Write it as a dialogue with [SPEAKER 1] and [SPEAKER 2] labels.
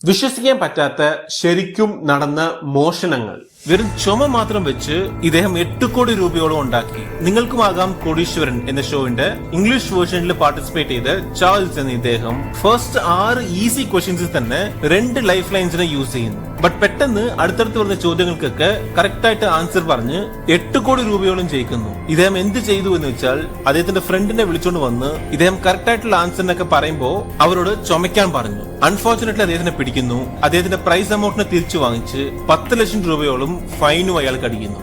[SPEAKER 1] വിശ്വസിക്കാൻ പറ്റാത്ത ശരിക്കും നടന്ന മോഷണങ്ങൾ. വെറും ചുമ മാത്രം വെച്ച് ഇദ്ദേഹം 8 കോടി രൂപയോളം ഉണ്ടാക്കി. നിങ്ങൾക്കുമാകാം കോടീശ്വരൻ എന്ന ഷോയുടെ ഇംഗ്ലീഷ് വേർഷനിൽ പാർട്ടിസിപ്പേറ്റ് ചെയ്ത് ചാൾസ് എന്ന ഇദ്ദേഹം ഫസ്റ്റ് 6 ഈസി ക്വസ്റ്റ്യൻസിൽ തന്നെ 2 ലൈഫ് ലൈൻസിനെ യൂസ് ചെയ്യുന്നു. ബട്ട് പെട്ടെന്ന് അടുത്തടുത്ത് വരുന്ന ചോദ്യങ്ങൾക്കൊക്കെ കറക്റ്റ് ആയിട്ട് ആൻസർ പറഞ്ഞ് 8 കോടി രൂപയോളം ജയിക്കുന്നു. ഇദ്ദേഹം എന്ത് ചെയ്തു എന്ന് വെച്ചാൽ അദ്ദേഹത്തിന്റെ ഫ്രണ്ടിനെ വിളിച്ചോണ്ട് വന്ന് ഇദ്ദേഹം കറക്റ്റ് ആയിട്ടുള്ള ആൻസറിനൊക്കെ പറയുമ്പോൾ അവരോട് ചുമക്കാൻ പറഞ്ഞു. അൺഫോർച്ചുനേറ്റ്ലി അദ്ദേഹത്തിനെ പിടിക്കുന്നു. അദ്ദേഹത്തിന്റെ പ്രൈസ് എമൗണ്ടിനെ തിരിച്ചു വാങ്ങിച്ച് 10 ലക്ഷം രൂപയോളം ഫൈനും അയാൾക്ക് അടിക്കുന്നു.